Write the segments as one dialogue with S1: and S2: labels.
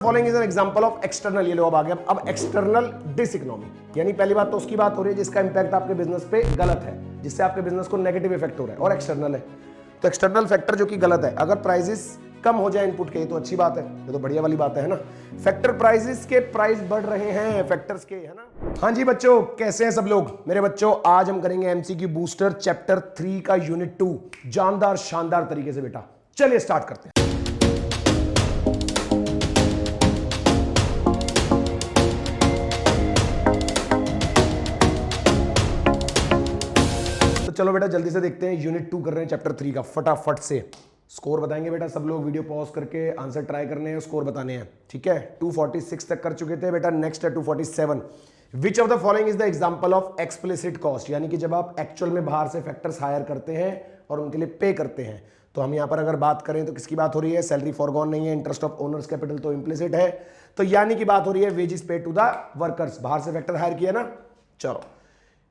S1: Following is an example of external, ये लो अब आ गया। अब एक्सटर्नल डिस इकोनॉमी, यानी पहली बात तो उसकी बात हो रही है जिसका इंपैक्ट आपके बिजनेस पे गलत है, जिससे आपके बिजनेस को नेगेटिव इफेक्ट हो रहा है, और एक्सटर्नल है। तो एक्सटर्नल फैक्टर जो कि गलत है, अगर प्राइसेस कम हो जाए इनपुट के तो अच्छी बात है, ये तो बढ़िया वाली बात है ना। फैक्टर प्राइसेस के प्राइस बढ़ रहे हैं, फैक्टर्स के, है ना। हाँ जी बच्चों, कैसे हैं सब लोग मेरे बच्चों। आज हम करेंगे एमसीक्यू बूस्टर चैप्टर 3 का यूनिट 2 जानदार शानदार तरीके से बेटा। चलिए स्टार्ट करते हैं। चलो बेटा जल्दी से देखते हैं, यूनिट 2 कर रहे हैं चैप्टर 3 का, फटाफट से स्कोर बताएंगे बेटा। सब लोग वीडियो पॉज करके आंसर ट्राई करने हैं, स्कोर बताने हैं, ठीक है। 246 तक कर चुके थे बेटा, नेक्स्ट है 247। विच of the following is the example of explicit cost, यानी कि जब आप एक्चुअल में बाहर से फैक्टर्स हायर करते हैं और उनके लिए पे करते हैं। तो हम यहां पर अगर बात करें तो किसकी बात हो रही है, सैलरी फॉरगॉन नहीं है, इंटरेस्ट ऑफ ओनर्स कैपिटल तो इम्प्लिसिट है, तो यानी कि बात हो रही है वेजेस पे टू द वर्कर्स, बाहर से फैक्टर हायर किया ना। चलो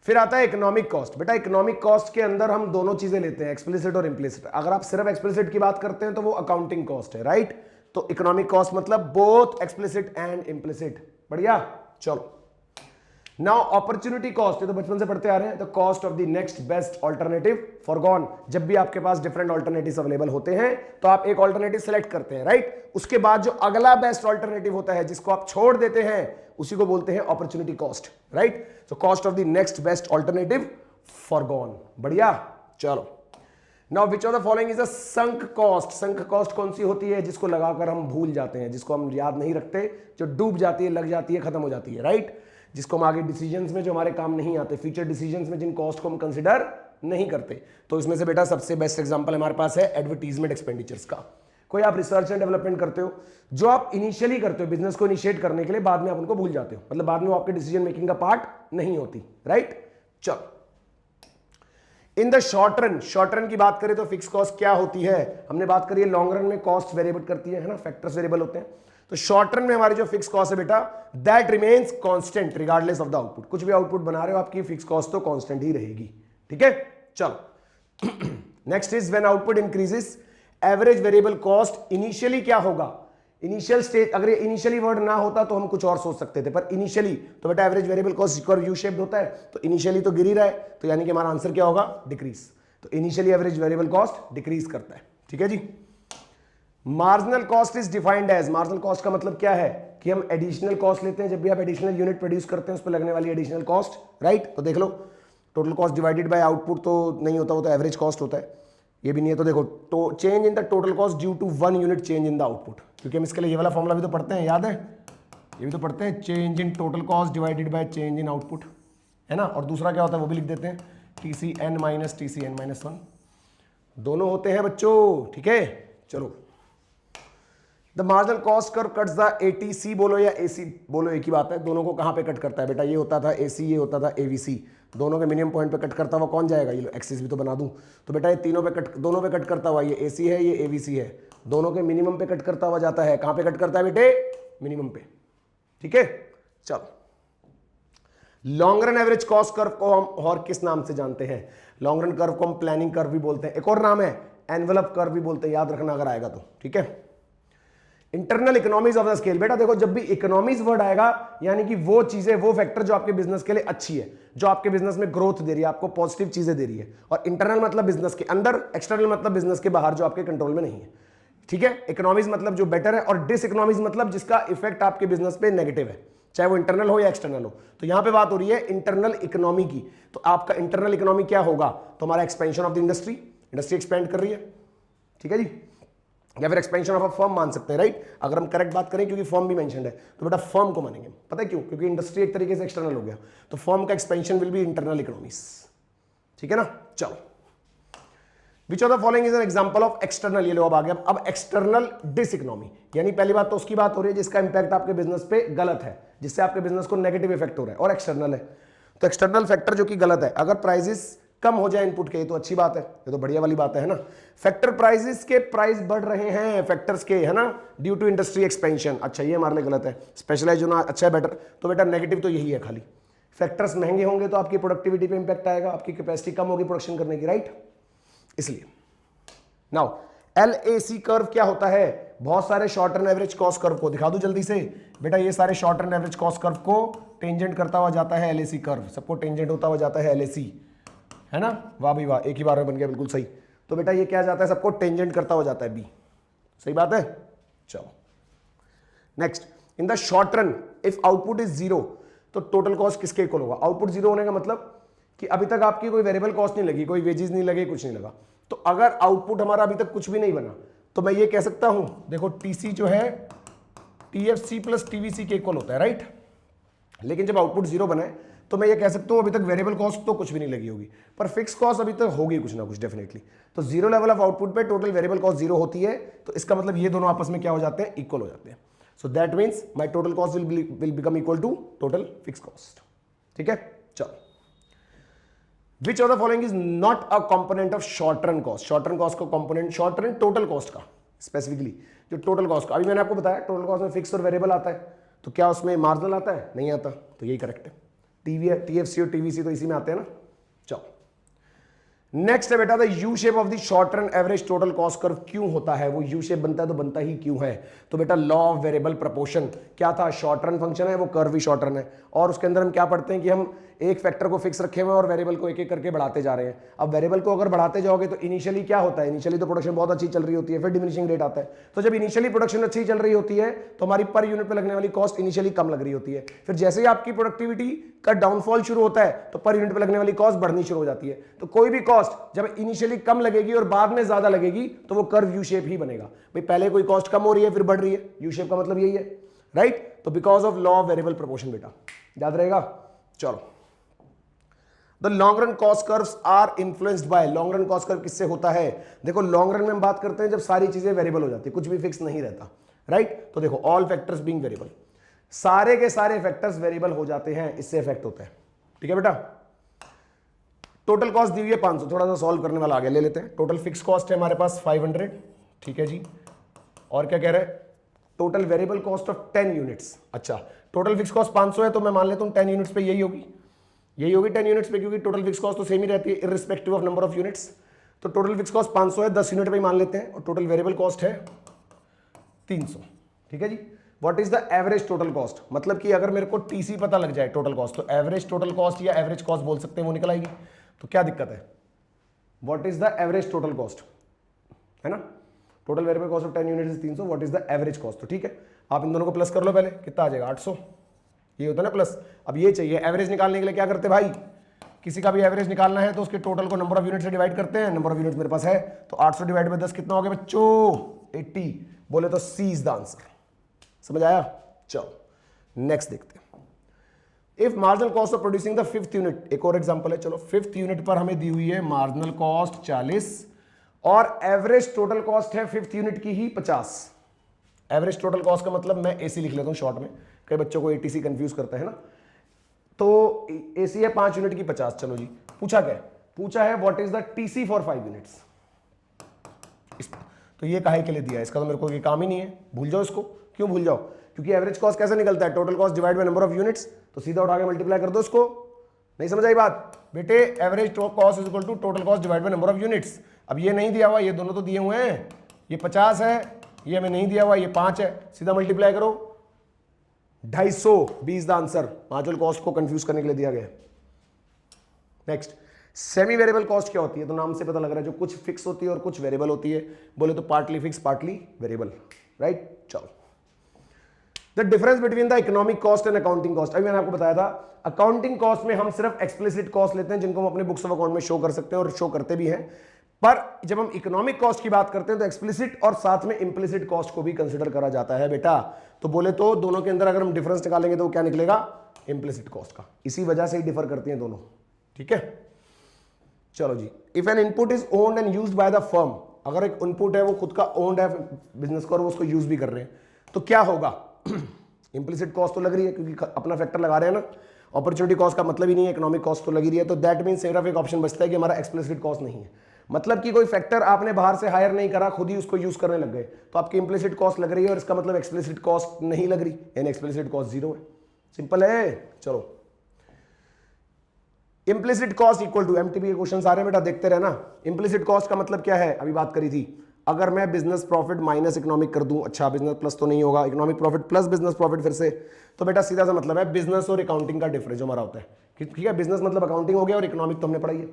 S1: फिर आता है इकोनॉमिक कॉस्ट। बेटा इकोनॉमिक कॉस्ट के अंदर हम दोनों चीजें लेते हैं, एक्सप्लिसिट और इम्प्लिसिट। अगर आप सिर्फ एक्सप्लिसिट की बात करते हैं तो वो अकाउंटिंग कॉस्ट है, राइट। तो इकोनॉमिक कॉस्ट मतलब बोथ एक्सप्लिसिट एंड इम्प्लिसिट, बढ़िया। चलो नाउ अपॉर्चुनिटी कॉस्ट, ये तो बचपन से पढ़ते आ रहे हैं, the cost of the next best alternative foregone. जब भी आपके पास डिफरेंट ऑल्टरनेटिव्स अवेलेबल होते हैं तो आप एक ऑल्टरनेटिव सेलेक्ट करते हैं, राइट। उसके बाद जो अगला बेस्ट ऑल्टरनेटिव होता है जिसको आप छोड़ देते हैं उसी को बोलते हैं अपॉर्चुनिटी कॉस्ट, राइट। तो cost of the next best alternative foregone, बढ़िया। चलो now which of the following is a sunk cost. Sunk cost कौन सी होती है, जिसको लगाकर हम भूल जाते हैं, जिसको हम याद नहीं रखते, जो डूब जाती है, लग जाती है, खत्म हो जाती है, राइट। जिसको हम आगे डिसीजंस में जो हमारे काम नहीं आते, फ्यूचर डिसीजंस में जिन कॉस्ट को हम कंसिडर नहीं करते। तो इसमें से बेटा सबसे बेस्ट एग्जांपल हमारे पास है एडवर्टीजमेंट एक्सपेंडिचर्स का। कोई आप रिसर्च एंड डेवलपमेंट करते हो, जो आप इनिशियली करते हो बिजनेस को इनिशिएट करने के लिए, बाद में आप उनको भूल जाते हो, मतलब बाद में वो आपके डिसीजन मेकिंग का पार्ट नहीं होती, राइट। चलो in the short run, short run की बात करें तो फिक्स कॉस्ट क्या होती है, हमने बात करी है लॉन्ग रन में कॉस्ट वेरिएबल करती है ना, फैक्टर्स वेरिएबल होते हैं। तो शॉर्ट रन में हमारी जो फिक्स कॉस्ट है बेटा, that remains constant regardless of the output. कुछ भी आउटपुट बना रहे हो आपकी फिक्स कॉस्ट तो कांस्टेंट ही रहेगी, ठीक है। चलो next is when output increases average variable cost initially क्या होगा, इनिशियल स्टेज। अगर ये इनिशियली वर्ड ना होता तो हम कुछ और सोच सकते थे, पर इनिशियली तो बेटा average variable cost curve U shaped होता है, तो इनिशियली तो गिर ही रहा है, तो यानी कि हमारा आंसर क्या होगा, डिक्रीज। तो initially average variable cost decrease करता है, ठीक है जी। Marginal cost is defined as, marginal cost का मतलब क्या है कि हम एडिशनल कॉस्ट लेते हैं, जब भी आप एडिशनल यूनिट प्रोड्यूस करते हैं उस पर लगने वाली एडिशनल कॉस्ट, राइट। तो देख लो total cost divided by output तो नहीं होता, वो तो एवरेज कॉस्ट होता है, ये भी नहीं है। तो देखो तो change in the total cost due to 1 unit change in the output, क्योंकि हम इसके लिए ये वाला फॉर्मूला भी तो पढ़ते हैं, याद है, ये भी तो पढ़ते हैं, change in total cost divided by change in output, है ना। और दूसरा क्या होता है वो भी लिख देते हैं, TCN माइनस TCN माइनस 1, दोनों होते हैं बच्चों, ठीक है। चलो the marginal cost curve cuts the ATC बोलो या AC बोलो, एक ही बात है, दोनों को कहां पे कट करता है बेटा, ये होता था AC, ये होता था AVC, दोनों के मिनिमम पॉइंट पे कट करता हुआ कौन जाएगा, ये लो एक्सिस भी तो बना दूं। तो बेटा ये तीनों पे कट, दोनों पे कट करता हुआ, ये AC है ये AVC है, दोनों के मिनिमम पे कट करता हुआ जाता है। कहां पे कट करता है बेटे, मिनिमम पे, ठीक है। चलो long run average cost curve को हम और किस नाम से जानते हैं, लॉन्ग रन कर्व को हम प्लानिंग कर्व भी बोलते हैं, एक और नाम है एनवेलप कर्व भी बोलते हैं, याद रखना अगर आएगा तो, ठीक है। Internal economies of the scale, बेटा देखो जब भी इकोनॉमीज वर्ड आएगा यानी कि वो चीजें, वो फैक्टर जो आपके बिजनेस के लिए अच्छी है, जो आपके बिजनेस में ग्रोथ दे रही है, आपको पॉजिटिव चीजें दे रही है। और इंटरनल मतलब बिजनेस के अंदर, एक्सटर्नल मतलब बिजनेस के बाहर जो आपके कंट्रोल में नहीं है, ठीक है। इकोनॉमीज मतलब जो बेटर है, और डिस इकोनॉमीज मतलब जिसका इफेक्ट आपके बिजनेस पे नेगेटिव है, चाहे वो इंटरनल हो या एक्सटर्नल हो। तो यहां पे बात हो रही है इंटरनल इकोनॉमी की। तो आपका इंटरनल इकोनॉमी क्या होगा, तो हमारा expansion of the industry, industry expand कर रही है, ठीक है जी, या फिर एक्सपेंशन ऑफ अ फर्म मान सकते हैं, राइट। अगर हम करेक्ट बात करें क्योंकि फर्म भी मेंशन्ड है तो बेटा फर्म को मानेंगे, पता है क्यों, क्योंकि इंडस्ट्री एक तरीके से एक्सटर्नल हो गया, तो फर्म का expansion will be internal economies, ठीक है ना। चलो विच of the following is an example of external, ये लो अब आ गया। अब एक्सटर्नल डिस इकोनॉमी, यानी पहली बात तो उसकी बात हो रही है जिसका इंपैक्ट आपके बिजनेस पे गलत है, जिससे आपके बिजनेस को नेगेटिव इफेक्ट हो रहा है, और एक्सटर्नल है। तो एक्सटर्नल फैक्टर जो कि गलत है, अगर प्राइसेस कम हो जाए इनपुट के तो अच्छी बात है, ये तो बढ़िया वाली बात है ना। फैक्टर प्राइसेस के प्राइस बढ़ रहे हैं, फैक्टर्स के, है ना, ड्यू टू इंडस्ट्री एक्सपेंशन, अच्छा ये हमारे लिए गलत है। स्पेशलाइज होना अच्छा है, बेटर, तो बेटा नेगेटिव तो यही है खाली। फैक्टर्स महंगे होंगे तो आपकी प्रोडक्टिविटी पे इंपैक्ट आएगा, आपकी कैपेसिटी कम होगी प्रोडक्शन करने की, राइट। इसलिए नाउ LAC कर्व क्या होता है, बहुत सारे short term average cost curve को दिखा दूं जल्दी से बेटा, ये सारे short term average cost curve को टेंजेंट करता हुआ जाता है एलएसी कर्व, सबको टेंजेंट होता हुआ जाता है एलएसी, है ना, वाह भाई वाह, एक ही बार में बन गया बिल्कुल सही। तो बेटा ये क्या जाता है, सबको टेंजेंट करता हुआ जाता है बी, सही बात है। चलो next, in the short run if output is zero, तो टोटल कॉस्ट किसके इक्वल होगा? आउटपुट जीरो होने का मतलब कि अभी तक आपकी कोई वेरिएबल कॉस्ट नहीं लगी, कोई वेजेस नहीं लगे, कुछ नहीं लगा। तो अगर आउटपुट हमारा अभी तक कुछ भी नहीं बना तो मैं ये कह सकता हूं, देखो टीसी जो है टीएफसी प्लस टीवीसी के इक्वल होता है, राइट। लेकिन जब आउटपुट जीरो बना है तो मैं ये कह सकता हूं अभी तक वेरिएबल कॉस्ट तो कुछ भी नहीं लगी होगी, पर फिक्स कॉस्ट अभी तक होगी कुछ ना कुछ डेफिनेटली। तो जीरो लेवल ऑफ आउटपुट पे टोटल वेरिएबल कॉस्ट जीरो होती है, तो इसका मतलब ये दोनों आपस में क्या हो जाते हैं, इक्वल हो जाते हैं। So that means my total cost will become equal to total fix cost. ठीक है, चलो। Which of the following is not a component of short run cost? Short run cost का component, short run total cost का specifically, जो total cost का, अभी मैंने आपको बताया टोटल कॉस्ट में फिक्स और वेरिएबल आता है, तो क्या उसमें मार्जिनल आता है? नहीं आता, तो यही करेक्ट है। टीएफसी और टीवीसी तो इसी में आते हैं ना। चलो नेक्स्ट है बेटा, the U shape of the short run average total cost curve क्यों होता है? वो यू शेप बनता है तो बनता ही क्यों है? तो बेटा लॉ ऑफ वेरिएबल प्रोपोर्शन क्या था, शॉर्ट रन फंक्शन है, वो कर्व भी शॉर्ट रन है, और उसके अंदर हम क्या पढ़ते हैं कि हम एक फैक्टर को फिक्स रखे हुए और वेरिएबल को एक एक करके बढ़ाते जा रहे हैं। अब वेरिएबल को अगर बढ़ाते जाओगे तो इनिशियली क्या होता है, इनिशियली तो प्रोडक्शन बहुत अच्छी चल रही होती है, फिर डिमिनिशिंग रेट आता है। तो जब इनिशियली प्रोडक्शन अच्छी चल रही होती है तो हमारी पर यूनिट पे लगने वाली कॉस्ट इनिशियली कम लग रही होती है, फिर जैसे ही आपकी प्रोडक्टिविटी का डाउनफॉल शुरू होता है तो पर यूनिट पे लगने वाली कॉस्ट बढ़नी शुरू हो जाती है। तो कोई भी कॉस्ट जब इनिशियली कम लगेगी और बाद में ज्यादा लगेगी तो वो कर्व यू शेप ही बनेगा। भाई पहले कोई कॉस्ट कम हो रही है फिर बढ़ रही है, यू शेप का मतलब यही है, राइट। तो because of law of variable proportion, बेटा याद रहेगा। चलो, the long run cost curves are influenced by, long run cost curve किससे होता है? देखो लॉन्ग रन में हम बात करते हैं जब सारी चीजें वेरिएबल हो जाती है, कुछ भी फिक्स नहीं रहता, राइट। तो देखो ऑल फैक्टर्स बीइंग वेरिएबल, सारे के सारे फैक्टर्स वेरिएबल हो जाते हैं, इससे इफेक्ट होता है। ठीक है बेटा, टोटल कॉस्ट दी हुई है 500, थोड़ा सा सॉल्व करने वाला आगे ले लेते हैं। टोटल फिक्स कॉस्ट है हमारे पास 500, ठीक है जी। और क्या कह रहे हैं, total variable cost of 10 units. अच्छा, टोटल फिक्स कॉस्ट 500 है तो मैं मान लेता हूं 10 यूनिट्स पे यही होगी 10 यूनिट्स पे, क्योंकि टोटल फिक्स कॉस्ट तो सेम ही रहती है irrespective of number of units. तो टोटल फिक्स कॉस्ट 500 है, 10 यूनिट पे ही मान लेते हैं, और टोटल वेरिएबल कॉस्ट है 300। ठीक है जी। What is the average total cost, मतलब कि अगर मेरे को टीसी पता लग जाए टोटल कॉस्ट, तो एवरेज टोटल कॉस्ट या एवरेज कॉस्ट बोल सकते हैं, वो निकल आएगी। तो क्या दिक्कत है, what is the average total cost, है ना। Total variable cost of 10 units is 300, what is the average cost. तो ठीक है, आप इन दोनों को प्लस कर लो, पहले कितना आ जाएगा 800, ये होता है ना प्लस। अब ये चाहिए एवरेज निकालने के लिए क्या करते भाई, किसी का भी एवरेज निकालना है तो उसके टोटल को नंबर ऑफ यूनिट से डिवाइड करते हैं, नंबर ऑफ यूनिट मेरे पास है, तो 800 डिवाइड बाय 10 कितना हो गया बच्चों, 80। बोले तो सी इज द आंसर, समझ आया। चलो नेक्स्ट देखते हैं, if marginal cost of producing the 5th unit, एक और एग्जांपल है। चलो 5th यूनिट पर हमें दी हुई है मार्जिनल कॉस्ट 40 और एवरेज टोटल कॉस्ट है 5th यूनिट की ही 50। एवरेज टोटल कॉस्ट का मतलब मैं एसी लिख लेता हूं शॉर्ट में, कई बच्चों को एटीसी कंफ्यूज करता है ना। तो एसी है 5 यूनिट की 50। चलो जी, पूछा क्या है, पूछा है what is the TC for 5 units. तो ये काहे के लिए दिया है, इसका तो मेरे को ये काम ही नहीं है, भूल जाओ इसको। क्यों भूल जाओ, क्योंकि एवरेज कॉस्ट कैसे निकलता है, total cost divide by number of units, तो सीधा उठा के मल्टीप्लाई कर दो इसको। नहीं समझ आई बात बेटे, average cost is equal to total cost divide by number of units. अब ये नहीं दिया हुआ, ये दोनों तो दिए हुए हैं, ये 50 है, ये हमें नहीं दिया हुआ, ये 5 है, सीधा मल्टीप्लाई करो 250, 20 द आंसर। मार्जिनल कॉस्ट को कंफ्यूज करने के लिए दिया गया। नेक्स्ट, सेमी वेरिएबल कॉस्ट क्या होती है, तो नाम से पता लग रहा है जो कुछ फिक्स होती है और कुछ वेरिएबल होती है। बोले तो partly fix partly variable, right. चलो, the difference between the economic cost and accounting cost. अभी मैंने आपको बताया था अकाउंटिंग कॉस्ट में हम सिर्फ एक्सप्लिसिट कॉस्ट लेते हैं जिनको हम अपने बुक्स ऑफ अकाउंट में शो कर सकते हैं और शो करते भी हैं, पर जब हम इकोनॉमिक कॉस्ट की बात करते हैं तो एक्सप्लिसिट और साथ में इंप्लिसिट कॉस्ट को भी कंसिडर करा जाता है बेटा। तो बोले तो दोनों के अंदर अगर हम डिफरेंस निकालेंगे तो क्या निकलेगा, इंप्लिसिट कॉस्ट का। इसी वजह से ही डिफर करती हैं दोनों, ठीक है। चलो जी, if an input is owned and used by the firm, अगर एक इनपुट है वो खुद का ओन्ड है बिजनेस का और वो उसको यूज भी कर रहे हैं, तो क्या होगा इंप्लिसिट कॉस्ट तो लग रही है क्योंकि अपना फैक्टर लगा रहे हैं ना। अपॉर्चुनिटी कॉस्ट का मतलब ही नहीं है, इकोनॉमिक कॉस्ट तो लगी रही है, तो दैट मीन सिर्फ एक ऑप्शन बचता है कि हमारा एक्सप्लिसिट कॉस्ट नहीं है, मतलब कि कोई फैक्टर आपने बाहर से हायर नहीं करा, खुद ही उसको यूज करने लग गए, तो आपकी इंप्लिसिट कॉस्ट लग रही है और इसका मतलब एक्सप्लिसिट कॉस्ट नहीं लग रही, यानी एक्सप्लिसिट कॉस्ट 0 है। सिंपल है। चलो, implicit cost equal to, MTB के क्वेश्चंस आ रहे हैं बेटा, देखते रहना। इंप्लिसिट कॉस्ट का मतलब क्या है, अभी बात करी थी, अगर मैं बिजनेस प्रॉफिट माइनस इकोनॉमिक कर दूं, अच्छा बिजनेस प्लस तो नहीं होगा, economic profit plus business profit फिर से, तो बेटा सीधा सा मतलब है बिजनेस और अकाउंटिंग का डिफरेंस जो हमारा होता है, ठीक है, बिजनेस मतलब अकाउंटिंग हो गया और इकोनॉमिक तो हमने पढ़ाई है,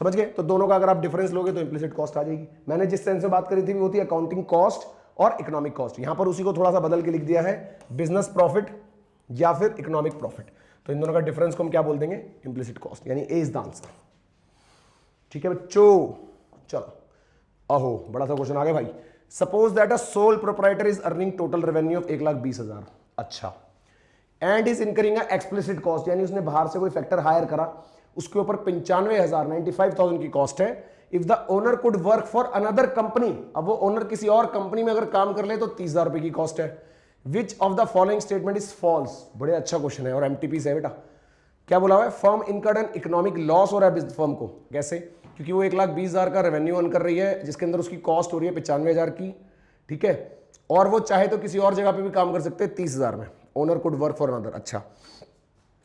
S1: समझ गए। तो दोनों का अगर आप डिफरेंस लोगे तो इंप्लिसिट कॉस्ट आ जाएगी। मैंने जिस सेंस में बात करी थी वो थी अकाउंटिंग कॉस्ट और इकोनॉमिक कॉस्ट, यहां पर उसी को थोड़ा सा बदल के लिख दिया है बिजनेस प्रॉफिट या फिर इकोनॉमिक प्रॉफिट। तो इन दोनों का डिफरेंस को हम क्या बोल देंगे, इंप्लिसिट कॉस्ट, यानी ए इज द आंसर। ठीक है बच्चों, चलो अहो बड़ा सा क्वेश्चन आ गया भाई। Suppose that a sole proprietor is earning total revenue of 1,20,000, अच्छा, and is incurring explicit cost, यानी उसने बाहर से कोई फैक्टर हायर करा, उसके ऊपर 95,000 95,000 की कॉस्ट है। If the owner could work for another company, अब वो ओनर किसी और कंपनी में अगर काम कर ले तो 30,000 रुपए की कॉस्ट है। Which of the following statement is false, बड़े अच्छा क्वेश्चन है और एमटीपी से है बेटा। क्या बोला हुआ है, firm incurred an economic loss हो रहा है फर्म को, कैसे, क्योंकि वो 1,20,000 का रेवेन्यू अर्न कर रही है जिसके अंदर उसकी कॉस्ट हो रही है 95,000 की, ठीक है, और वो चाहे तो किसी और जगह पे भी काम कर सकते हैं 30,000 में, owner could work for another. अच्छा,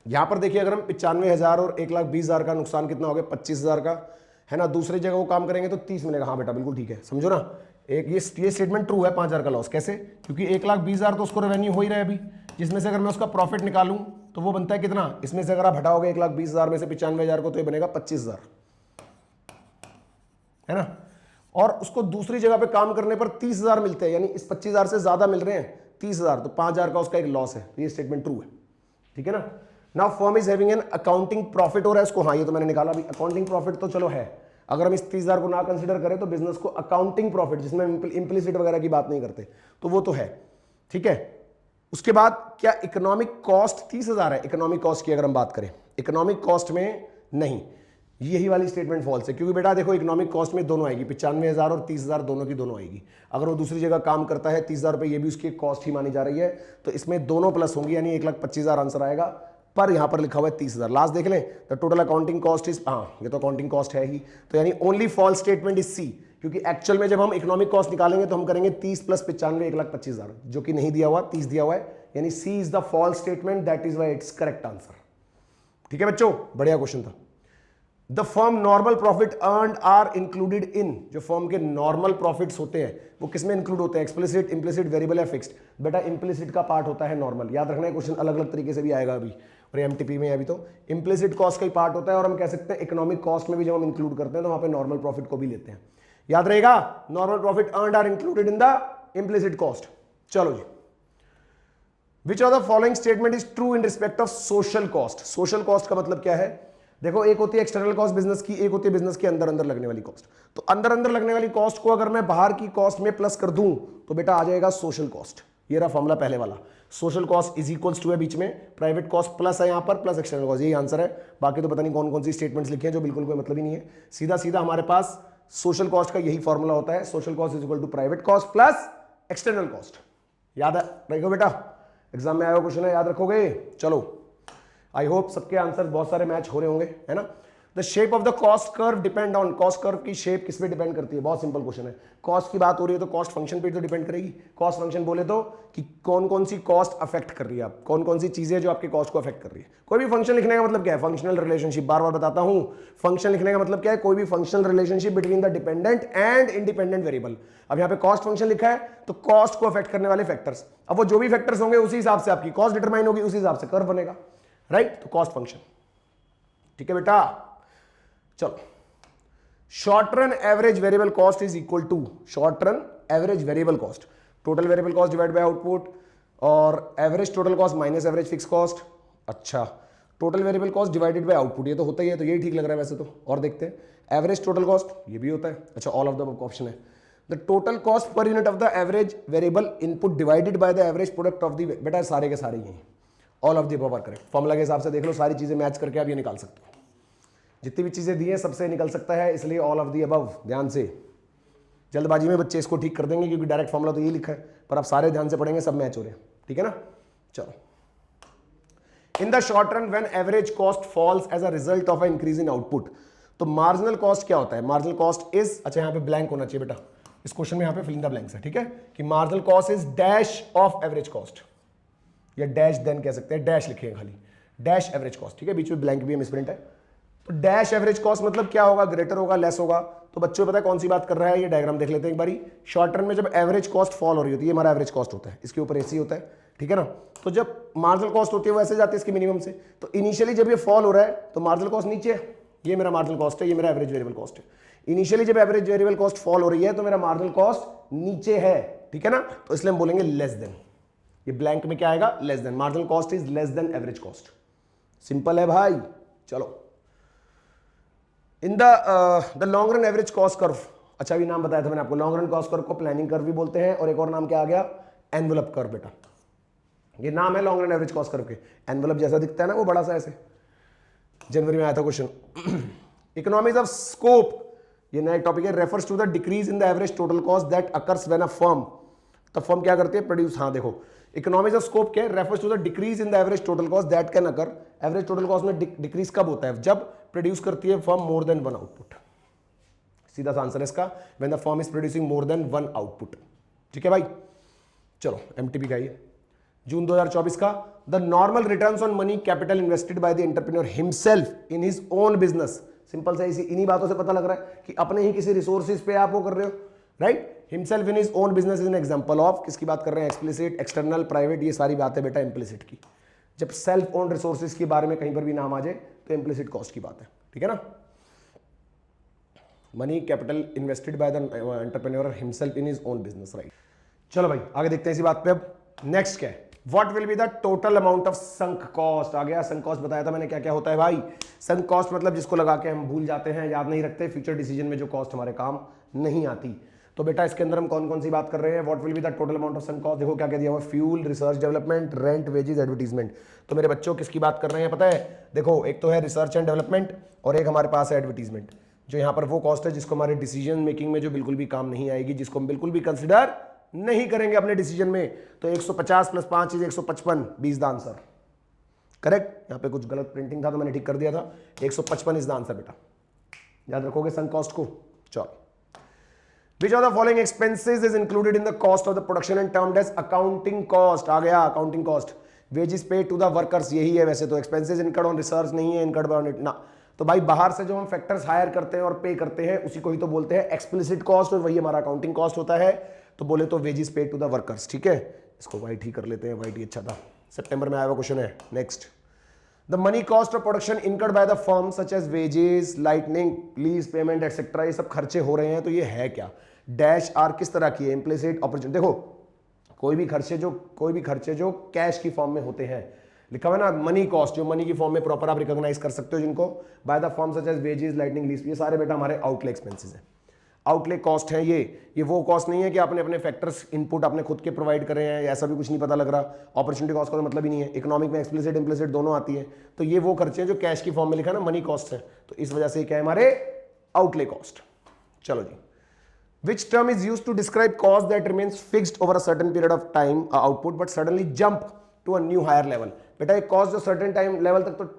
S1: यहां पर देखिए अगर हम 95,000 और 1,20,000 का नुकसान कितना हो गया, 25,000 का है ना, दूसरी जगह वो काम करेंगे तो 30 मिलेगा। हाँ बेटा बिल्कुल ठीक है, समझो ना, एक ये स्टेटमेंट ट्रू है, 5,000 का लॉस, कैसे, क्योंकि 1,20,000 तो उसको रेवेन्यू हो ही रहा है अभी, जिसमें से अगर मैं उसका प्रॉफिट निकालूं तो वो बनता है कितना, इसमें से अगर आप हटाओगे 1,20,000 में से 95,000 को तो ये बनेगा 25,000, है ना, और उसको दूसरी जगह पे काम करने पर 30,000 मिलते हैं, यानी इस 25,000 से ज्यादा मिल रहे हैं 30,000, तो 5,000 का उसका एक लॉस है, तो ये स्टेटमेंट ट्रू है, ठीक है ना। Now firm is having an accounting profit हो रहा है इसको, हाँ ये तो मैंने निकाला अभी, अकाउंटिंग प्रॉफिट तो चलो है, अगर हम इस 30,000 को ना कंसीडर करें तो बिजनेस को अकाउंटिंग प्रॉफिट, जिसमें इंप्लिसिट वगैरह की बात नहीं करते, तो वो तो है, ठीक है। उसके बाद क्या इकोनॉमिक कॉस्ट 30,000 है, इकोनॉमिक कॉस्ट की अगर हम बात करें, इकोनॉमिक कॉस्ट में नहीं, यही वाली स्टेटमेंट फॉल्स है, क्योंकि बेटा देखो इकोनॉमिक कॉस्ट में दोनों आएगी, 95,000 और 30,000 दोनों की दोनों आएगी। अगर वो दूसरी जगह काम करता है 30,000 रुपये, ये भी उसकी कॉस्ट ही मानी जा रही है, तो इसमें दोनों प्लस होंगी, यानी 1,25,000 आंसर आएगा, पर यहां पर लिखा हुआ है 30,000। लास्ट देख लें, the total accounting cost is, हाँ ये तो अकाउंटिंग कॉस्ट है ही, तो यानी only false statement is C, क्योंकि एक्चुअल में जब हम इकोनॉमिक कॉस्ट निकालेंगे तो हम करेंगे 30 प्लस 95 1,25,000, जो कि नहीं दिया हुआ, 30 दिया हुआ है, यानी C is the false statement, that is why it's correct answer. ठीक है बच्चों, बढ़िया क्वेश्चन था। The firm normal profit earned are included in, जो फर्म के नॉर्मल प्रॉफिट्स होते हैं वो किसमें इंक्लूड होते हैं, एक्सप्लिसिट, इंप्लिसिट, वेरिएबल या फिक्स्ड। बेटा इंप्लिसिट का पार्ट होता है नॉर्मल, याद रखना है, क्वेश्चन अलग अलग तरीके से भी आएगा अभी, और एमटीपी में अभी तो इंप्लिसिट कॉस्ट का ही पार्ट होता है, और हम कह सकते हैं इकोनॉमिक कॉस्ट में भी जब हम इंक्लूड करते हैं तो वहां पे नॉर्मल प्रॉफिट को भी लेते हैं, याद रहेगा, normal profit earned are included in the implicit cost. चलो जी, which of the following statement is true in respect of social cost. Social cost का मतलब क्या है, देखो एक होती है एक्सटर्नल कॉस्ट बिजनेस की, एक होती है बिजनेस के अंदर अंदर लगने वाली कॉस्ट। तो अंदर अंदर लगने वाली कॉस्ट को अगर मैं बाहर की कॉस्ट में प्लस कर दूं तो बेटा आ जाएगा सोशल कॉस्ट। ये रहा फॉर्मूला पहले वाला, social cost is equals to है बीच में, प्राइवेट कॉस्ट प्लस है यहां पर, प्लस एक्सटर्नल कॉस्ट, यही आंसर है। बाकी तो पता नहीं कौन कौन सी स्टेटमेंट्स लिखी हैं जो बिल्कुल कोई मतलब ही नहीं है। सीधा सीधा हमारे पास सोशल कॉस्ट का यही फॉर्मूला होता है, social cost is equal to private cost plus external cost. याद रखो बेटा, एग्जाम में आया हुआ क्वेश्चन है, याद रखोगे। चलो आई होप सबके आंसर बहुत सारे मैच हो रहे होंगे, है ना। The shape of the cost curve depend on, cost curve की शेप किस पे डिपेंड करती है, बहुत सिंपल क्वेश्चन है। कॉस्ट की बात हो रही है तो कॉस्ट फंक्शन पे तो डिपेंड करेगी। कॉस्ट फंक्शन बोले तो कि कौन कौन सी कॉस्ट अफेक्ट कर रही है, आप कौन कौन सी चीजें जो आपके कॉस्ट को अफेक्ट कर रही है। कोई भी फंक्शन लिखने का मतलब क्या है, फंक्शनल रिलेशनशिप, बार बार बताता हूं, फंक्शन लिखने का मतलब क्या है, कोई भी functional relationship between the dependent and independent variable. अब यहाँ पे कॉस्ट फंक्शन लिखा है तो कॉस्ट को अफेक्ट करने वाले फैक्टर्स, अब वो जो भी फैक्टर्स होंगे उसी हिसाब से आपकी कॉस्ट डिटरमाइन होगी, उसी हिसाब से कर्व बनेगा, राइट। तो कॉस्ट फंक्शन, ठीक है बेटा। चलो, short run average variable cost is equal to, short run average variable cost, total variable cost divide by output, और average total cost minus average fix cost. अच्छा, total variable cost divided by output, ये तो होता ही है, तो यही ठीक लग रहा है वैसे तो। और देखते हैं एवरेज टोटल कॉस्ट, ये भी होता है। अच्छा, ऑल ऑफ द ऑप्शन है। The total cost per unit of the average variable input divided by the average product of the, बेटा सारे के सारे ही all of the above are correct. Formula के हिसाब से देख लो, सारी चीजें मैच करके आप ये निकाल सकते हो, जितनी भी चीजें दी हैं सबसे निकल सकता है, इसलिए ऑल ऑफ दी अबव। ध्यान से, जल्दबाजी में बच्चे इसको ठीक कर देंगे क्योंकि डायरेक्ट फॉर्मूला तो ये लिखा है, पर आप सारे ध्यान से पढ़ेंगे, सब मैच हो रहे हैं, ठीक है ना। चलो, in the short run when average cost falls as a result of a increase in output, तो मार्जिनल कॉस्ट क्या होता है, मार्जिनल कॉस्ट इज, अच्छा यहाँ पे ब्लैंक होना चाहिए बेटा, इस क्वेश्चन में यहाँ पे फिल इन द ब्लैंक्स है, ठीक है, कि marginal cost is dash of average cost, या डैश देन कह सकते हैं, डैश लिखे खाली, डैश एवरेज कॉस्ट, ठीक है, बीच में ब्लैंक भी है, मिसप्रिंट है। तो डैश एवरेज कॉस्ट मतलब क्या होगा, ग्रेटर होगा, लेस होगा। तो बच्चों पता है कौन सी बात कर रहा है, ये डायग्राम देख लेते हैं एक बारी। शॉर्ट टर्म में जब एवरेज कॉस्ट फॉल हो रही होती है, हमारा एवरेज कॉस्ट होता है, इसके ऊपर एसी होता है, ठीक है ना। तो जब मार्जिनल कॉस्ट होती है वो ऐसे जाती है इसके मिनिमम से। तो इनिशियली जब ये फॉल हो रहा है तो मार्जिनल कॉस्ट नीचे है, ये मेरा मार्जिनल कॉस्ट है, ये मेरा एवरेज वेरिएबल कॉस्ट है। इनिशियली जब एवरेज वेरिएबल कॉस्ट फॉल हो रही है तो मेरा मार्जिनल कॉस्ट नीचे है, ठीक है ना। तो इसलिए हम बोलेंगे लेस देन, ये ब्लैंक में क्या आएगा, less than. Marginal cost is less than average cost. Simple है भाई। चलो, in the long run average cost curve, अच्छा भी नाम बताया था मैंने आपको, लॉन्ग रन कॉस्ट कर्व को प्लानिंग कर्व भी बोलते हैं, और एक और नाम क्या आ गया, एनवेलप कर्व। बेटा ये नाम है long run average cost curve के। एनवेलप जैसा दिखता है ना वो बड़ा सा ऐसे, जनवरी में आया था क्वेश्चन। इकोनॉमीज ऑफ स्कोप, ये नया टॉपिक है, refers to the decrease in the average total cost that occurs when a firm, तब फर्म क्या करती है, प्रोड्यूस, हाँ देखो इकोनॉमीज ऑफ स्कोप क्या है, refers to the decrease in the average total cost that can occur, average total cost में decrease कब होता है, जब प्रोड्यूस करती है firm more than one output. सीधा सा आंसर है इसका, when the firm is producing more than one output. ठीक है भाई, चलो एमटीपी का ये जून 2024 का, the normal returns on money capital invested by the entrepreneur himself in his own business. Simple सा, इसी इन्हीं बातों से पता लग रहा है कि अपने ही किसी रिसोर्सेज पे आप वो कर रहे हो, right. Himself in his own business is an example of, किसकी बात कर रहे हैं, एक्सप्लिसिट, एक्सटर्नल, प्राइवेट, ये सारी बातें बेटा इम्प्लिसिट की। जब सेल्फ ओन रिसोर्सेज के बारे में कहीं पर भी नाम आ जाए तो इम्प्लिसिट कॉस्ट की बात है, ठीक है ना। Money capital invested by the entrepreneur himself in his own business, right. चलो भाई आगे देखते हैं इसी बात पे। अब नेक्स्ट क्या है, what will be the total amount of sunk cost. आ गया संक कॉस्ट, बताया था मैंने क्या क्या होता है भाई। संक कॉस्ट मतलब जिसको लगा के हम भूल जाते हैं, याद नहीं रखते, फ्यूचर डिसीजन में जो कॉस्ट हमारे काम नहीं आती। तो बेटा इसके अंदर हम कौन कौन सी बात कर रहे हैं, what will be the total amount of sunk cost. देखो क्या क्या दिया हुआ, fuel, research development, rent, wages, advertisement. तो मेरे बच्चों किसकी बात कर रहे हैं पता है, देखो एक तो है रिसर्च एंड डेवलपमेंट और एक हमारे पास है एडवर्टीजमेंट। जो यहाँ पर वो कॉस्ट है जिसको हमारे डिसीजन मेकिंग में जो बिल्कुल भी काम नहीं आएगी, जिसको हम बिल्कुल भी कंसिडर नहीं करेंगे अपने डिसीजन में। तो 150 plus 5 is 155, 20 the answer. Correct, यहाँ पे कुछ गलत प्रिंटिंग था तो मैंने ठीक कर दिया था, 155 इज द आंसर बेटा। याद रखोगे संक कॉस्ट को। चलो, which of the following expenses is included in the cost of the production and termed as accounting cost। आ गया accounting cost, wages paid to the workers, यही है वैसे तो। expenses incurred on research नहीं है, incurred on it ना। तो भाई बाहर से जो हम फैक्टर्स हायर करते हैं और पे करते हैं उसी को ही तो बोलते हैं एक्सप्लिसिट कॉस्ट, और वही हमारा अकाउंटिंग कॉस्ट होता है। तो बोले तो wages paid to the workers, ठीक है। इसको वाइट ही कर लेते हैं, वाइट ही अच्छा था, सितंबर में आया हुआ क्वेश्चन है। Next, the money cost of production incurred by the firm such as wages, lightning, lease payment etcetera, ये सब खर्चे हो रहे हैं। तो ये है क्या, डैश आर किस तरह की है, इम्प्लिसिट, अपॉर्चुनिटी। देखो कोई भी खर्चे जो कैश की फॉर्म में होते हैं, लिखा हुआ है ना मनी कॉस्ट, जो मनी की फॉर्म में प्रॉपर आप रिकॉग्नाइज कर सकते हो जिनको, by the form such as wages, lightning, lease, ये सारे बेटा हमारे आउटले एक्सपेंसेस हैं। आउटले कॉस्ट है ये वो कॉस्ट नहीं है कि आपने अपने फैक्टर्स इनपुट अपने खुद के प्रोवाइड करे हैं, ऐसा भी कुछ नहीं पता लग रहा। अपॉर्चुनिटी कॉस्ट का तो मतलब ही नहीं है, इकोनॉमिक में एक्सप्लिसिट इम्प्लिसिट दोनों आती है। तो ये वो खर्चे हैं जो कैश की फॉर्म में लिखा है ना मनी कॉस्ट है, तो इस वजह से क्या है हमारे आउटले कॉस्ट। चलो जी, which term is used to describe cost that remains fixed over a certain period of time output but suddenly jump to a new higher level। बेटा एक कॉस्ट जो सर्टेन टाइम लेवल तक तो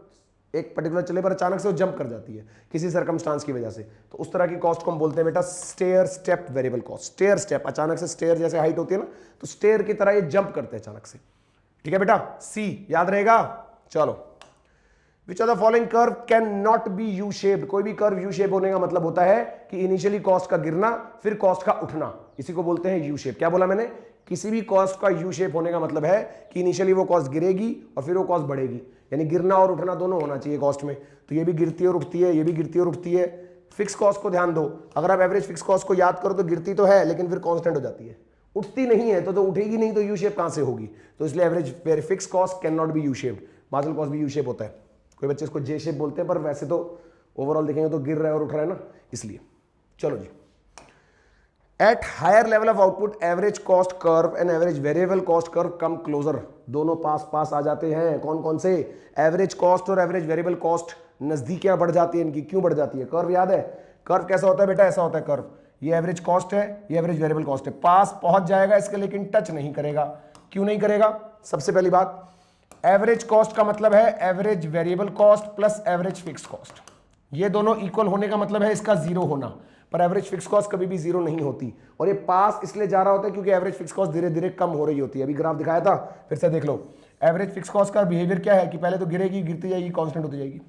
S1: एक particular चले पर अचानक से वो जंप कर जाती है किसी सर्कमस्टांस की वजह से, तो उस तरह की कॉस्ट को हम बोलते हैं बेटा stair step variable cost. Stair step, अचानक से स्टेयर जैसे हाइट होती है ना, तो स्टेयर की तरह ये जंप करते हैं अचानक से, ठीक है बेटा। सी याद रहेगा। चलो, Which of the following curve cannot be U shaped। कोई भी कर्व U shape होने का मतलब होता है कि इनिशियली कॉस्ट का गिरना फिर कॉस्ट का उठना, इसी को बोलते हैं U shape। क्या बोला मैंने, किसी भी कॉस्ट का U shape होने का मतलब है कि इनिशियली वो कॉस्ट गिरेगी और फिर वो कॉस्ट बढ़ेगी, यानी गिरना और उठना दोनों होना चाहिए कॉस्ट में। तो ये भी गिरती है और उठती है, ये भी गिरती है और उठती है। फिक्स कॉस्ट को ध्यान दो, अगर आप एवरेज फिक्स कॉस्ट को याद करो तो गिरती तो है लेकिन फिर कॉन्स्टेंट हो जाती है, उठती नहीं है, तो उठेगी नहीं तो यू शेप कहां से होगी। तो इसलिए average fix cost can not be U shaped. Marginal cost भी यू शेप होता है, कोई बच्चे इसको जे शेप बोलते हैं, पर वैसे तो ओवरऑल देखेंगे तो गिर रहा है और उठ रहा है ना, इसलिए। चलो जी, at higher level of output average cost curve and average variable cost curve come closer. दोनों पास पास आ जाते हैं। कौन कौन से, एवरेज कॉस्ट और एवरेज वेरिएबल कॉस्ट नजदीकियां बढ़ जाती है इनकी। क्यों बढ़ जाती है, कर्व याद है, कर्व कैसा होता है बेटा, ऐसा होता है कर्व। ये एवरेज कॉस्ट है, ये एवरेज वेरिएबल कॉस्ट है, पास पहुंच जाएगा इसके लेकिन टच नहीं करेगा। क्यों नहीं करेगा, सबसे पहली बात, एवरेज कॉस्ट का मतलब है average variable cost plus average fix cost, ये दोनों इक्वल होने का मतलब है इसका जीरो होना, पर एवरेज फिक्स कॉस्ट कभी भी जीरो नहीं होती। और ये पास इसलिए जा रहा होता है क्योंकि एवरेज फिक्स कॉस्ट धीरे धीरे कम हो रही होती है। अभी ग्राफ दिखाया था, फिर से देख लो। एवरेज फिक्स कॉस्ट का बिहेवियर क्या है कि पहले तो गिरेगी, गिरती जाएगी, कांस्टेंट होती जाएगी,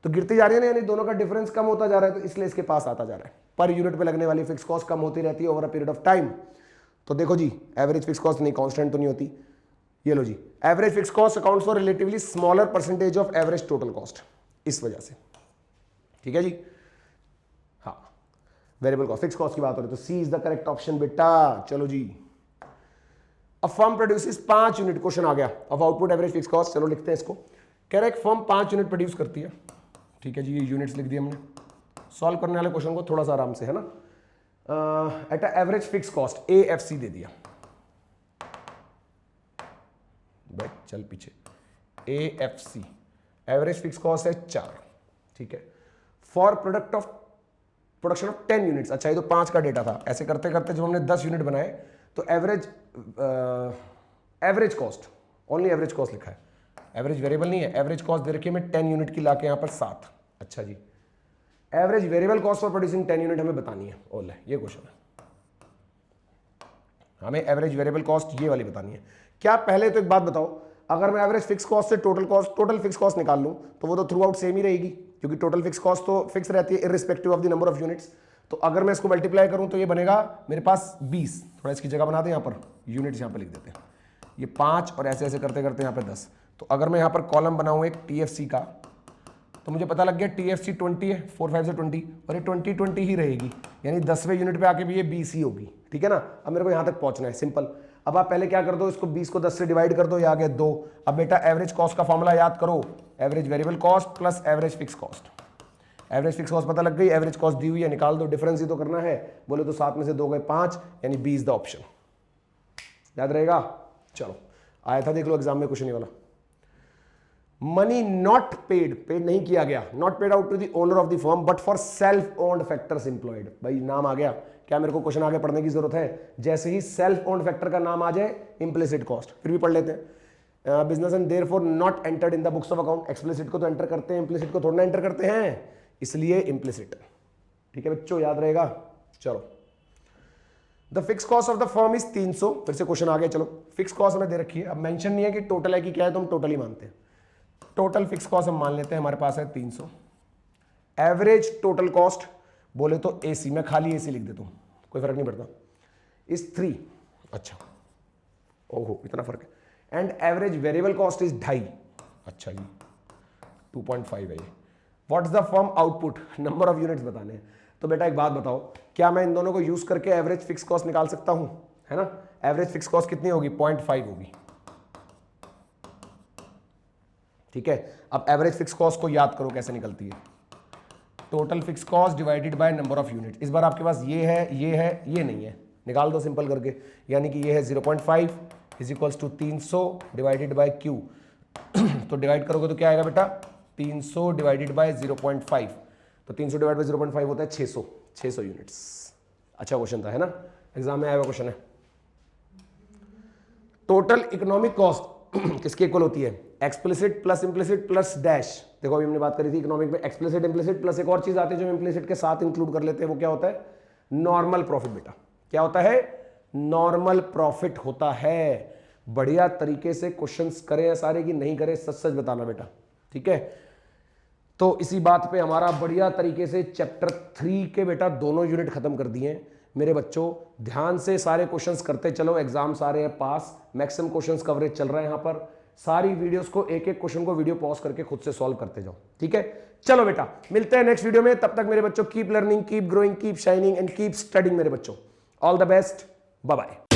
S1: तो गिरती जा रही है ना, यानी दोनों का डिफरेंस कम होता जा रहा है, तो इसलिए इसके पास आता जा रहा है। पर यूनिट पे लगने वाली फिक्स कॉस्ट कम होती रहती है over a period of time. तो देखो जी, एवरेज फिक्स कॉस्ट नहीं, कांस्टेंट तो नहीं होती। ये लो जी, average fix cost accounts for relatively smaller percentage of average total cost, इस वजह से। ठीक है जी, हाँ, वेरिएबल कॉस्ट, फिक्स कॉस्ट की बात हो रही है, तो C is the correct option बेटा। चलो जी, a firm produces 5 unit, question आ गया, of output average fix cost. चलो लिखते हैं इसको। कह रहा है एक फर्म 5 यूनिट प्रोड्यूस करती है। ठीक है जी, ये यूनिट्स लिख दिए हमने। सॉल्व करने वाले क्वेश्चन को थोड़ा सा आराम से, है ना। At average fix cost AFC दे दिया, बैठ चल पीछे। AFC एवरेज फिक्स कॉस्ट है 4। ठीक है, फॉर प्रोडक्शन ऑफ 10 यूनिट्स। अच्छा, ये तो 5 का डेटा था। ऐसे करते करते जब हमने 10 यूनिट बनाए तो average cost, only average cost लिखा है, एवरेज वेरिएबल नहीं है। एवरेज कॉस्ट दे रखी है मैं 10 यूनिट की, लाके यहां पर 7। अच्छा जी, average variable cost for producing 10 unit हमें बतानी है। ओले, ये क्वेश्चन है, हमें एवरेज वेरिएबल कॉस्ट ये वाली बतानी है। क्या पहले तो एक बात बताओ, अगर मैं एवरेज फिक्स कॉस्ट से टोटल फिक्स कॉस्ट निकाल लूं तो वो तो थ्रू आउट सेम ही रहेगी, क्योंकि टोटल फिक्स कॉस्ट तो फिक्स रहती है irrespective of the number of units. तो अगर मैं इसको मल्टीप्लाई करूं तो ये बनेगा मेरे पास 20। थोड़ा इसकी जगह बना दें, यहाँ पर यूनिट्स यहाँ पर लिख देते हैं, ये 5 और ऐसे ऐसे करते करते यहाँ पर 10। तो अगर मैं यहाँ पर कॉलम बनाऊं एक TFC का, तो मुझे पता लग गया TFC 20 है, 4 5 से 20, और ये 20 ही रहेगी, यानी 10वें यूनिट पे आके भी ये 20 ही होगी। ठीक है ना। अब मेरे को यहाँ तक पहुँचना है, सिंपल। अब आप पहले क्या कर दो, इसको 20 को 10 से डिवाइड कर दो, ये आ गया 2। अब बेटा एवरेज कॉस्ट का फॉर्मूला याद करो, average variable cost plus average fix cost. Average fix cost पता लग गई, एवरेज कॉस्ट दी हुई है, निकाल दो, डिफरेंस ही तो करना है। बोले तो 7 में से 2 गए 5, यानी B इज द ऑप्शन। याद रहेगा। चलो, आया था, देख लो एग्जाम में क्वेश्चन ये वाला। मनी नॉट पेड, पेड नहीं किया गया, not paid out to the owner of the firm but for self owned factors employed. भाई नाम आ गया, क्या मेरे को क्वेश्चन आगे पढ़ने की जरूरत है? जैसे ही सेल्फ ओन्ड फैक्टर का नाम आ जाए, इम्प्लिसिट कॉस्ट, फिर भी पढ़ लेते हैं। Business and therefore not entered in the books of account. Explicit को तो एंटर करते हैं, इम्प्लिसिट को थोड़ा ना एंटर करते हैं, इसलिए इम्प्लिसिट। ठीक है बच्चों, याद रहेगा। चलो, the fix cost of the firm is 300। फिर से क्वेश्चन आ गया। चलो, फिक्स कॉस्ट हमें दे रखी है, अब मेंशन नहीं है कि टोटल है कि क्या है, तो हम टोटल ही मानते हैं। टोटल फिक्स कॉस्ट हम मान लेते हैं, हमारे पास है 300। एवरेज टोटल कॉस्ट बोले तो AC, मैं खाली AC लिख देता हूं, कोई फर्क नहीं पड़ता, इज 3। अच्छा, ओहो इतना फर्क है। And average variable cost is 2.5। अच्छा जी, 2.5 है ये। What's the firm output, number of units बताने हैं। तो बेटा एक बात बताओ, क्या मैं इन दोनों को यूज करके एवरेज फिक्स कॉस्ट निकाल सकता हूं? है ना। एवरेज फिक्स कॉस्ट कितनी होगी? 0.5 होगी। ठीक है, अब एवरेज फिक्स कॉस्ट को याद करो कैसे निकलती है, total fix cost divided bye number of unit. इस बार आपके पास ये है, ये है, ये नहीं है, निकाल दो सिंपल करके, यानी कि ये है 0.5 is equals to 300 divided by Q। तो डिवाइड करोगे तो क्या आएगा बेटा? 300 डिवाइडेड बाय 0.5, तो 300 डिवाइड बाय 0.5 होता है 600 यूनिट्स। अच्छा क्वेश्चन था, है ना, एग्जाम में आया हुआ क्वेश्चन है। टोटल इकोनॉमिक कॉस्ट किसके इक्वल होती है? Explicit plus implicit plus dash. देखो अभी हमने बात करी थी इकोनॉमिक में, एक्सप्लिसिट इम्प्लिसिट प्लस एक और चीज आती है जो इम्प्लिसिट के साथ इंक्लूड कर लेते हैं, वो क्या होता है? Normal profit. बेटा क्या होता है? नॉर्मल प्रॉफिट होता है। बढ़िया तरीके से क्वेश्चंस करें या सारे की नहीं करें, सच सच बताना बेटा। ठीक है, तो इसी बात पे हमारा बढ़िया तरीके से चैप्टर 3 के बेटा दोनों यूनिट खत्म कर दिए मेरे बच्चों। ध्यान से सारे क्वेश्चंस करते चलो, एग्जाम सारे हैं पास, मैक्सिमम क्वेश्चंस कवरेज चल रहा है यहाँ पर। सारी वीडियोस को एक एक क्वेश्चन को वीडियो पॉज करके खुद से सॉल्व करते जाओ। ठीक है, चलो बेटा मिलते हैं नेक्स्ट वीडियो में। तब तक मेरे बच्चों keep learning, keep growing, keep shining and keep studying मेरे बच्चों। All the best, bye bye.